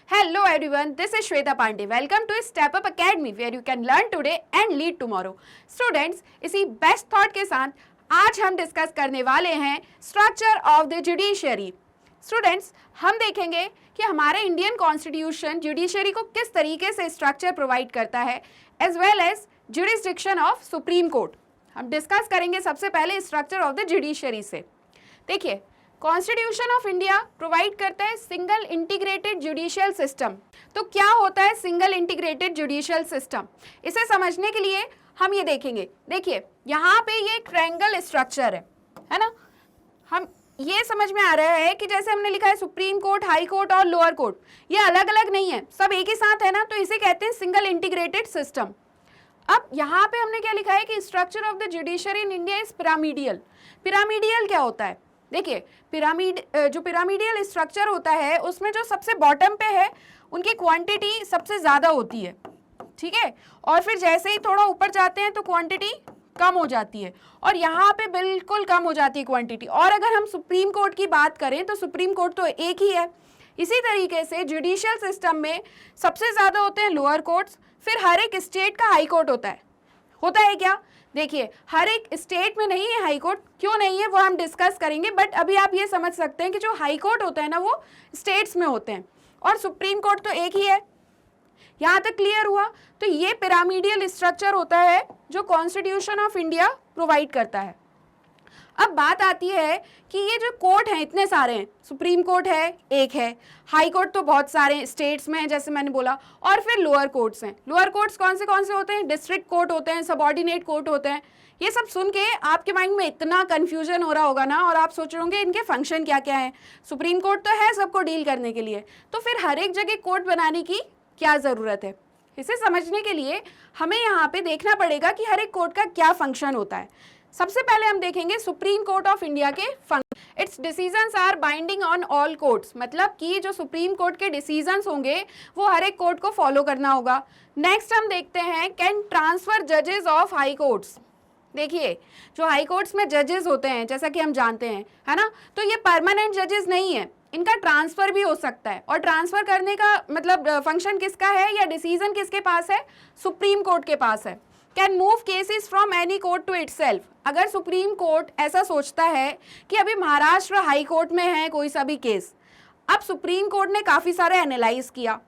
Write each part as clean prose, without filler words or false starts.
Hello everyone, this is Shweta Pandey. Welcome to Step Up Academy where you can learn today and lead tomorrow. Students, इसी best thought के साथ आज हम discuss करने वाले हैं structure of the judiciary. Students, हम देखेंगे कि हमारे इंडियन कॉन्स्टिट्यूशन जुडिशरी को किस तरीके से स्ट्रक्चर प्रोवाइड करता है as well as jurisdiction of supreme court. हम डिस्कस करेंगे सबसे पहले स्ट्रक्चर ऑफ द जुडिशरी से. देखिए, कॉन्स्टिट्यूशन ऑफ इंडिया प्रोवाइड करता है सिंगल इंटीग्रेटेड जुडिशियल सिस्टम. तो क्या होता है सिंगल इंटीग्रेटेड जुडिशियल सिस्टम? इसे समझने के लिए हम ये देखेंगे. देखिए, यहाँ पे ये ट्रायंगल स्ट्रक्चर है ना. हम ये समझ में आ रहा है कि जैसे हमने लिखा है सुप्रीम कोर्ट, हाई कोर्ट और लोअर कोर्ट, ये अलग अलग नहीं है, सब एक ही साथ है ना. तो इसे कहते हैं सिंगल इंटीग्रेटेड सिस्टम. अब यहाँ पे हमने क्या लिखा है कि structure of the judiciary in India is pyramidal. Pyramidal क्या होता है? देखिए, पिरामिडियल स्ट्रक्चर होता है उसमें जो सबसे बॉटम पे है उनकी क्वांटिटी सबसे ज़्यादा होती है, ठीक है. और फिर जैसे ही थोड़ा ऊपर जाते हैं तो क्वांटिटी कम हो जाती है, और यहाँ पे बिल्कुल कम हो जाती है क्वांटिटी. और अगर हम सुप्रीम कोर्ट की बात करें तो सुप्रीम कोर्ट तो एक ही है. इसी तरीके से जुडिशियल सिस्टम में सबसे ज़्यादा होते हैं लोअर कोर्ट्स, फिर हर एक स्टेट का हाई कोर्ट होता है क्या? देखिए, हर एक स्टेट में नहीं है हाई कोर्ट. क्यों नहीं है वो हम डिस्कस करेंगे, बट अभी आप ये समझ सकते हैं कि जो हाई कोर्ट होता है ना वो स्टेट्स में होते हैं और सुप्रीम कोर्ट तो एक ही है. यहाँ तक क्लियर हुआ? तो ये पिरामिडियल स्ट्रक्चर होता है जो कॉन्स्टिट्यूशन ऑफ इंडिया प्रोवाइड करता है. अब बात आती है कि ये जो कोर्ट हैं इतने सारे हैं, सुप्रीम कोर्ट है एक है, हाई कोर्ट तो बहुत सारे स्टेट्स में हैं जैसे मैंने बोला, और फिर लोअर कोर्ट्स हैं. लोअर कोर्ट्स कौन से होते हैं? डिस्ट्रिक्ट कोर्ट होते हैं, सबऑर्डिनेट कोर्ट होते हैं. ये सब सुन के आपके माइंड में इतना कन्फ्यूजन हो रहा होगा ना, और आप सोच रहे होंगे इनके फंक्शन क्या क्या है. सुप्रीम कोर्ट तो है सबको डील करने के लिए, तो फिर हर एक जगह कोर्ट बनाने की क्या ज़रूरत है? इसे समझने के लिए हमें यहाँ पे देखना पड़ेगा कि हर एक कोर्ट का क्या फंक्शन होता है. सबसे पहले हम देखेंगे सुप्रीम कोर्ट ऑफ इंडिया के function. Its decisions are binding on all courts, मतलब कि जो सुप्रीम कोर्ट के डिसीजंस होंगे वो हर एक कोर्ट को फॉलो करना होगा. नेक्स्ट हम देखते हैं कैन ट्रांसफर जजेस ऑफ हाई कोर्ट्स. देखिए, जो हाई कोर्ट्स में जजेस होते हैं जैसा कि हम जानते हैं, है ना, तो ये परमानेंट जजेस नहीं है, इनका ट्रांसफर भी हो सकता है. और ट्रांसफर करने का मतलब फंक्शन किसका है या डिसीजन किसके पास है? सुप्रीम कोर्ट के पास है. Can move cases from any court to itself. अगर सुप्रीम कोर्ट ऐसा सोचता है कि अभी महाराष्ट्र हाई कोर्ट में है कोई सा भी केस, अब सुप्रीम कोर्ट ने काफ़ी सारे एनालाइज किया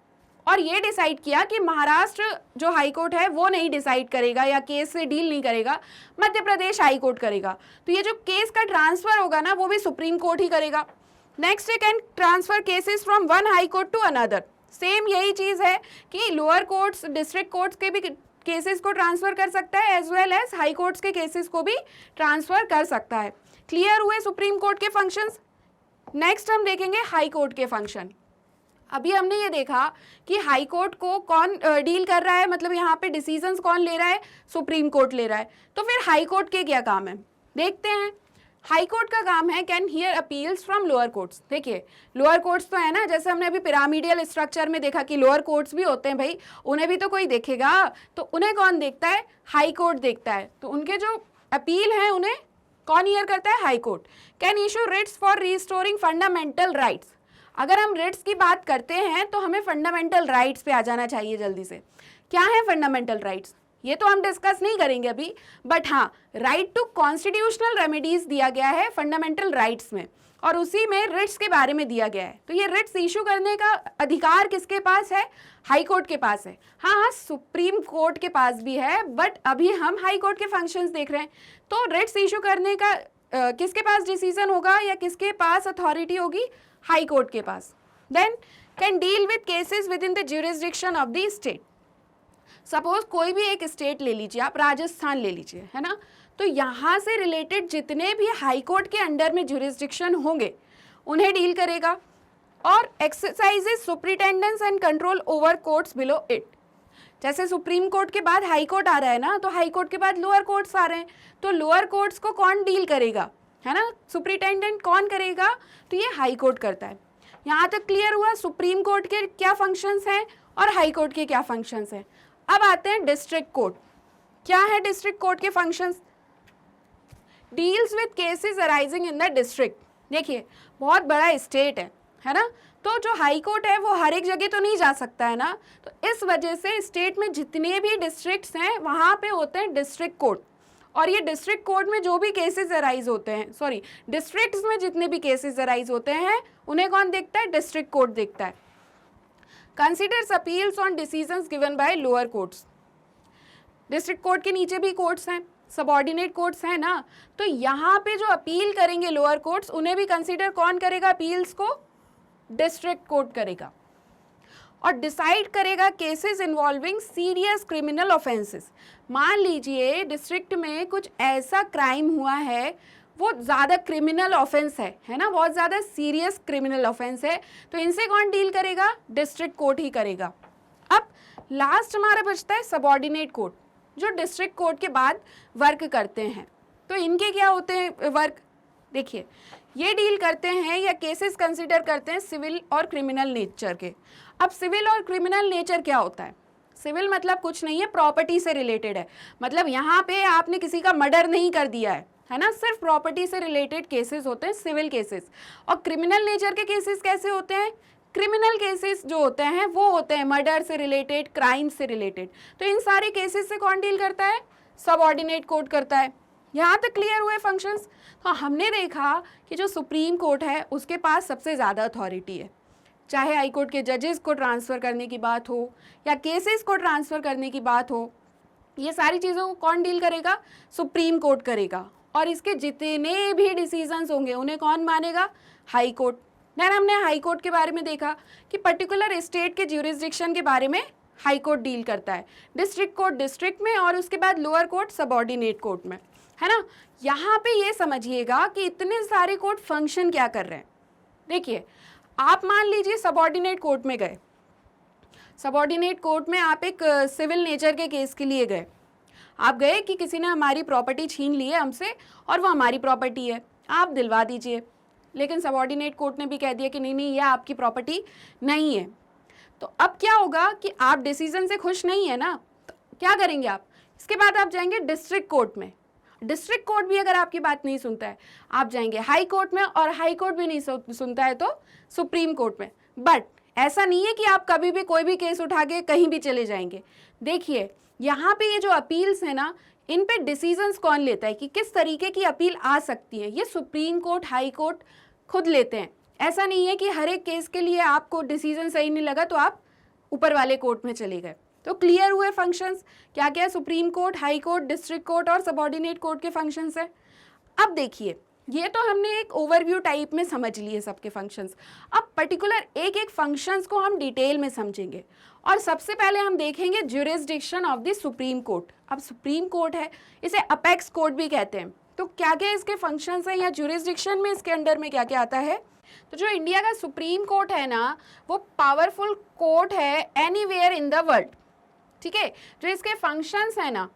और ये डिसाइड किया कि महाराष्ट्र जो हाई कोर्ट है वो नहीं डिसाइड करेगा या केस से डील नहीं करेगा, मध्य प्रदेश हाई कोर्ट करेगा, तो ये जो केस का ट्रांसफ़र होगा ना वो भी सुप्रीम कोर्ट ही करेगा. नेक्स्ट है can transfer cases from one high court to another. Same यही चीज़ है कि लोअर कोर्ट्स, डिस्ट्रिक्ट कोर्ट्स के भी केसेस को ट्रांसफ़र कर सकता है as well as high courts के केसेस को भी ट्रांसफ़र कर सकता है. क्लियर हुए सुप्रीम कोर्ट के फंक्शंस? नेक्स्ट हम देखेंगे हाई कोर्ट के फंक्शन. अभी हमने ये देखा कि हाई कोर्ट को कौन डील कर रहा है, मतलब यहाँ पे डिसीजंस कौन ले रहा है? सुप्रीम कोर्ट ले रहा है. तो फिर हाई कोर्ट के क्या काम है देखते हैं. हाई कोर्ट का काम है can hear appeals from lower courts. देखिए, लोअर कोर्ट्स तो है ना, जैसे हमने अभी पिरामिडियल स्ट्रक्चर में देखा कि लोअर कोर्ट्स भी होते हैं भाई, उन्हें भी तो कोई देखेगा, तो उन्हें कौन देखता है? हाई कोर्ट देखता है. तो उनके जो अपील हैं उन्हें कौन हियर करता है? High court. Can issue Ritz for restoring fundamental rights. अगर हम रिट्स की बात करते हैं तो हमें फंडामेंटल राइट्स पे आ जाना चाहिए जल्दी से. क्या है फंडामेंटल राइट्स? ये तो हम डिस्कस नहीं करेंगे अभी, बट हाँ, राइट टू कॉन्स्टिट्यूशनल रेमेडीज दिया गया है फंडामेंटल राइट्स में, और उसी में रिट्स के बारे में दिया गया है. तो ये रिट्स इशू करने का अधिकार किसके पास है? हाई कोर्ट के पास है. हाँ, सुप्रीम कोर्ट के पास भी है, बट अभी हम हाई कोर्ट के फंक्शंस देख रहे हैं. तो रिट्स इशू करने का किसके पास डिसीजन होगा या किसके पास अथॉरिटी होगी? हाई कोर्ट के पास. Then can deal with cases within the jurisdiction of the state. Suppose कोई भी एक स्टेट ले लीजिए, आप राजस्थान ले लीजिए, है ना, तो यहाँ से रिलेटेड जितने भी हाई कोर्ट के अंडर में ज्यूरिसडिक्शन होंगे उन्हें डील करेगा, और exercises superintendence and control over courts below it. जैसे सुप्रीम कोर्ट के बाद हाई कोर्ट आ रहा है ना, तो हाई कोर्ट के बाद लोअर कोर्ट्स आ रहे हैं, तो लोअर कोर्ट्स को कौन डील करेगा, है ना, सुपरिटेंडेंट कौन करेगा? तो ये हाई कोर्ट करता है. यहाँ तक क्लियर हुआ सुप्रीम कोर्ट के क्या फंक्शंस हैं और हाई कोर्ट के क्या फंक्शंस हैं. अब आते हैं डिस्ट्रिक्ट कोर्ट. क्या है डिस्ट्रिक्ट कोर्ट के functions? Deals with cases arising in the district. देखिए, बहुत बड़ा स्टेट है ना, तो जो हाई कोर्ट है वो हर एक जगह तो नहीं जा सकता है ना, तो इस वजह से स्टेट में जितने भी डिस्ट्रिक्ट्स हैं वहाँ पे होते हैं डिस्ट्रिक्ट कोर्ट। और ये डिस्ट्रिक्ट कोर्ट में जो भी केसेस अराइज होते हैं, सॉरी डिस्ट्रिक्ट्स में जितने भी केसेस अराइज होते हैं उन्हें कौन देखता है? डिस्ट्रिक्ट कोर्ट देखता है। Considers appeals on decisions given by lower courts. District court के नीचे भी कोर्ट्स हैं, सबऑर्डिनेट कोर्ट्स हैं ना, तो यहाँ पे जो अपील करेंगे लोअर कोर्ट्स उन्हें भी कंसिडर कौन करेगा? अपील्स को डिस्ट्रिक्ट कोर्ट करेगा और डिसाइड करेगा cases involving serious criminal offences. मान लीजिए डिस्ट्रिक्ट में कुछ ऐसा क्राइम हुआ है, वो ज़्यादा क्रिमिनल ऑफेंस है ना, बहुत ज़्यादा सीरियस क्रिमिनल ऑफेंस है, तो इनसे कौन डील करेगा? डिस्ट्रिक्ट कोर्ट ही करेगा। अब लास्ट हमारा बचता है सबऑर्डिनेट कोर्ट, जो डिस्ट्रिक्ट कोर्ट के बाद वर्क करते हैं। तो इनके क्या होते हैं वर्क? देखिए, ये डील करते हैं या केसेस कंसिडर करते हैं सिविल और क्रिमिनल नेचर के। अब सिविल और क्रिमिनल नेचर क्या होता है? सिविल मतलब कुछ नहीं है, प्रॉपर्टी से रिलेटेड है, मतलब यहाँ पे आपने किसी का मर्डर नहीं कर दिया है ना, सिर्फ प्रॉपर्टी से रिलेटेड केसेस होते हैं सिविल केसेस। और क्रिमिनल नेचर के केसेस कैसे होते हैं? क्रिमिनल केसेस जो होते हैं वो होते हैं मर्डर से रिलेटेड, क्राइम से रिलेटेड। तो इन सारे केसेस से कौन डील करता है? सबऑर्डिनेट कोर्ट करता है। यहाँ तक क्लियर हुए फंक्शंस? तो हमने देखा कि जो सुप्रीम कोर्ट है उसके पास सबसे ज़्यादा अथॉरिटी है, चाहे हाई कोर्ट के जजेस को ट्रांसफ़र करने की बात हो या केसेस को ट्रांसफ़र करने की बात हो, ये सारी चीज़ों को कौन डील करेगा? सुप्रीम कोर्ट करेगा। और इसके जितने भी डिसीजंस होंगे उन्हें कौन मानेगा? High court. देन हमने हाई कोर्ट के बारे में देखा कि पर्टिकुलर स्टेट के ज्यूरिसडिक्शन के बारे में हाई कोर्ट डील करता है, डिस्ट्रिक्ट कोर्ट डिस्ट्रिक्ट में और उसके बाद लोअर कोर्ट सबऑर्डिनेट कोर्ट में, है ना। यहाँ पे ये समझिएगा कि इतने सारे कोर्ट फंक्शन क्या कर रहे हैं। देखिए, आप मान लीजिए सबऑर्डिनेट कोर्ट में गए, सबऑर्डिनेट कोर्ट में आप एक सिविल नेचर के केस के लिए गए, आप गए कि किसी ने हमारी प्रॉपर्टी छीन ली है हमसे और वो हमारी प्रॉपर्टी है, आप दिलवा दीजिए। लेकिन सबऑर्डिनेट कोर्ट ने भी कह दिया कि नहीं नहीं, यह आपकी प्रॉपर्टी नहीं है। तो अब क्या होगा कि आप डिसीजन से खुश नहीं है ना, तो क्या करेंगे आप? इसके बाद आप जाएंगे डिस्ट्रिक्ट कोर्ट में। डिस्ट्रिक्ट कोर्ट भी अगर आपकी बात नहीं सुनता है, आप जाएंगे हाई कोर्ट में, और हाई कोर्ट भी नहीं सुनता है तो सुप्रीम कोर्ट में। बट ऐसा नहीं है कि आप कभी भी कोई भी केस उठा के कहीं भी चले जाएंगे। देखिए, यहाँ पे ये जो अपील्स है ना, इन पे डिसीजंस कौन लेता है कि किस तरीके की अपील आ सकती है? ये सुप्रीम कोर्ट, हाई कोर्ट खुद लेते हैं। ऐसा नहीं है कि हर एक केस के लिए आपको डिसीजन सही नहीं लगा तो आप ऊपर वाले कोर्ट में चले गए। तो क्लियर हुए फंक्शंस क्या क्या? Supreme court, high court, district court और सबऑर्डिनेट कोर्ट के फंक्शंस है। अब देखिए, ये तो हमने एक ओवरव्यू टाइप में समझ लिए सबके फंक्शंस। अब पर्टिकुलर एक एक फंक्शंस को हम डिटेल में समझेंगे और सबसे पहले हम देखेंगे jurisdiction of the supreme court. अब सुप्रीम कोर्ट है, इसे अपेक्स कोर्ट भी कहते हैं। तो क्या क्या इसके फंक्शंस हैं या ज्यूरिसडिक्शन में इसके अंडर में क्या क्या आता है? तो जो इंडिया का सुप्रीम कोर्ट है ना, वो पावरफुल कोर्ट है एनीवेयर इन द वर्ल्ड, ठीक है। जो इसके फंक्शंस है ना,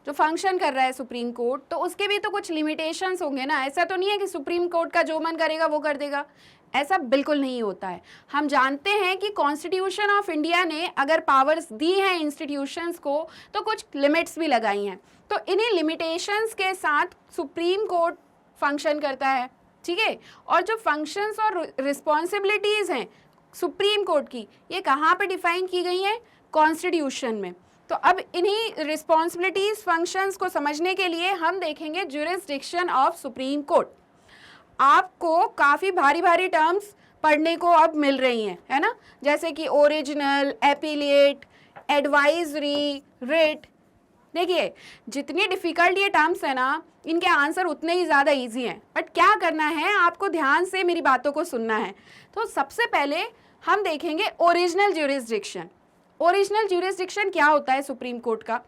जो फंक्शन कर रहा है सुप्रीम कोर्ट, तो उसके भी तो कुछ लिमिटेशंस होंगे ना। ऐसा तो नहीं है कि सुप्रीम कोर्ट का जो मन करेगा वो कर देगा, ऐसा बिल्कुल नहीं होता है। हम जानते हैं कि कॉन्स्टिट्यूशन ऑफ इंडिया ने अगर पावर्स दी हैं इंस्टीट्यूशंस को, तो कुछ लिमिट्स भी लगाई हैं। तो इन्हीं लिमिटेशंस के साथ सुप्रीम कोर्ट फंक्शन करता है, ठीक है। और जो फंक्शंस और रिस्पॉन्सिबिलिटीज़ हैं सुप्रीम कोर्ट की, ये कहाँ पे डिफाइन की गई हैं? कॉन्स्टिट्यूशन में। तो अब इन्हीं रिस्पॉन्सिबिलिटीज़, फंक्शंस को समझने के लिए हम देखेंगे ज्यूरिसडिक्शन ऑफ सुप्रीम कोर्ट। आपको काफ़ी भारी भारी टर्म्स पढ़ने को अब मिल रही हैं, है ना, जैसे कि ओरिजिनल, एपीलेट, एडवाइजरी, रिट। देखिए, जितनी डिफ़िकल्ट ये टर्म्स है ना, इनके आंसर उतने ही ज़्यादा इजी हैं। बट क्या करना है, आपको ध्यान से मेरी बातों को सुनना है। तो सबसे पहले हम देखेंगे ओरिजिनल ज्यूरिसडिक्शन। ओरिजिनल ज्यूरिसडिक्शन क्या होता है सुप्रीम कोर्ट का?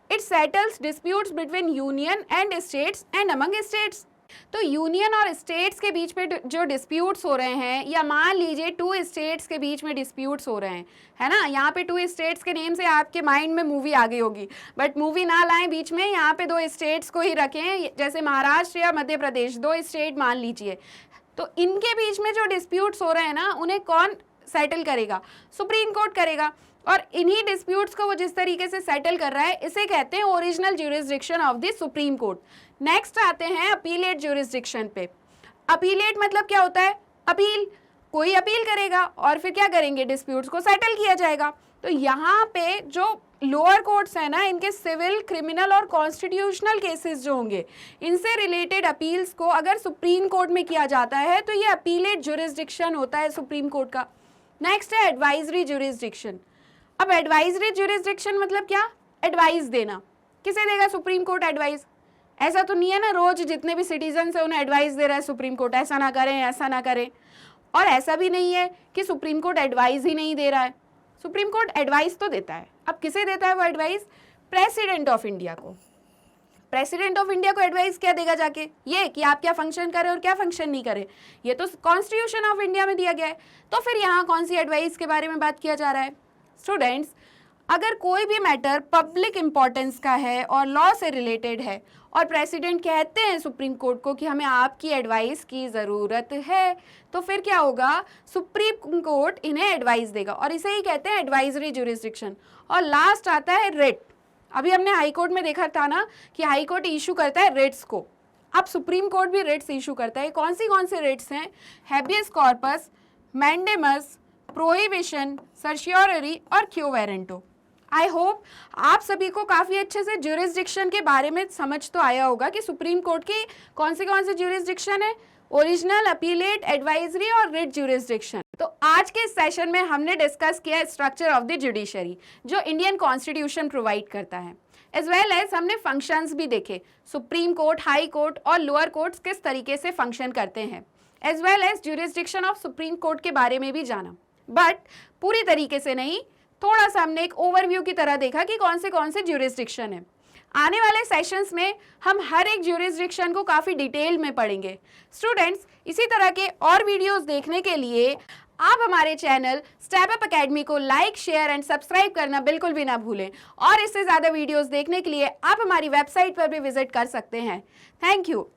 It settles disputes between union and states and among states. तो यूनियन और स्टेट्स के बीच में जो डिस्प्यूट्स हो रहे हैं, या मान लीजिए 2 स्टेट्स के बीच में डिस्प्यूट्स हो रहे हैं, है ना। यहाँ पे 2 स्टेट्स के नेम से आपके माइंड में मूवी आ गई होगी, बट मूवी ना लाएं बीच में, यहाँ पे 2 स्टेट्स को ही रखें, जैसे महाराष्ट्र या मध्य प्रदेश, 2 स्टेट मान लीजिए। तो इनके बीच में जो डिस्प्यूट्स हो रहे हैं ना, उन्हें कौन सेटल करेगा? सुप्रीम कोर्ट करेगा। और इन्हीं डिस्प्यूट्स को वो जिस तरीके से सेटल कर रहा है, इसे कहते हैं original jurisdiction of the supreme court. Next आते हैं अपीलेट ज्यूरिसडिक्शन पे। अपीलेट मतलब क्या होता है? अपील। कोई अपील करेगा और फिर क्या करेंगे, डिस्प्यूट्स को सेटल किया जाएगा। तो यहाँ पे जो लोअर कोर्ट्स है ना, इनके सिविल, क्रिमिनल और कॉन्स्टिट्यूशनल केसेस जो होंगे, इनसे रिलेटेड अपील्स को अगर सुप्रीम कोर्ट में किया जाता है तो ये अपीलेट जुरिस्डिक्शन होता है सुप्रीम कोर्ट का। नेक्स्ट है एडवाइजरी जुरिस्डिक्शन। अब एडवाइजरी जुरिस्डिक्शन मतलब क्या, एडवाइस देना। किसे देगा सुप्रीम कोर्ट एडवाइस? ऐसा तो नहीं है ना रोज जितने भी सिटीजन है उन्हें एडवाइस दे रहा है सुप्रीम कोर्ट, ऐसा ना करें ऐसा ना करें। और ऐसा भी नहीं है कि सुप्रीम कोर्ट एडवाइस ही नहीं दे रहा है, सुप्रीम कोर्ट एडवाइस तो देता है। अब किसे देता है वो एडवाइस? प्रेसिडेंट ऑफ इंडिया को। प्रेसिडेंट ऑफ इंडिया को एडवाइस क्या देगा जाके? ये कि आप क्या फंक्शन करें और क्या फंक्शन नहीं करें, ये तो कॉन्स्टिट्यूशन ऑफ इंडिया में दिया गया है। तो फिर यहाँ कौन सी एडवाइस के बारे में बात किया जा रहा है? स्टूडेंट्स, अगर कोई भी मैटर पब्लिक इंपॉर्टेंस का है और लॉ से रिलेटेड है और प्रेसिडेंट कहते हैं सुप्रीम कोर्ट को कि हमें आपकी एडवाइस की ज़रूरत है, तो फिर क्या होगा, सुप्रीम कोर्ट इन्हें एडवाइस देगा और इसे ही कहते हैं एडवाइजरी जुरिस्डिक्शन। और लास्ट आता है रिट। अभी हमने हाई कोर्ट में देखा था ना कि हाई कोर्ट इशू करता है रिट्स को, अब सुप्रीम कोर्ट भी रिट्स इशू करता है। कौन से रिट्स हैं? हैबियस कॉर्पस, मैंडेमस, प्रोहिबिशन, सर्शियोररी और क्यो वारंटो। आई होप आप सभी को काफ़ी अच्छे से ज्यूरिस्डिक्शन के बारे में समझ तो आया होगा कि सुप्रीम कोर्ट की कौन से ज्यूरिस्डिक्शन है, ओरिजिनल, अपीलेट, एडवाइजरी और रिट ज्यूरिस्डिक्शन। तो आज के इस सेशन में हमने डिस्कस किया स्ट्रक्चर ऑफ द जुडिशरी जो इंडियन कॉन्स्टिट्यूशन प्रोवाइड करता है, एज वेल एज हमने फंक्शंस भी देखे, सुप्रीम कोर्ट, हाई कोर्ट और लोअर कोर्ट्स किस तरीके से फंक्शन करते हैं, as well as jurisdiction of supreme court के बारे में भी जाना। बट पूरी तरीके से नहीं, थोड़ा सा हमने एक ओवरव्यू की तरह देखा कि कौन से ज्यूरिस्डिक्शन है। आने वाले सेशंस में हम हर एक ज्यूरिस्डिक्शन को काफ़ी डिटेल में पढ़ेंगे। स्टूडेंट्स, इसी तरह के और वीडियोस देखने के लिए आप हमारे चैनल स्टेप अप एकेडमी को लाइक, शेयर एंड सब्सक्राइब करना बिल्कुल भी ना भूलें। और इससे ज़्यादा वीडियोस देखने के लिए आप हमारी वेबसाइट पर भी विजिट कर सकते हैं। Thank you.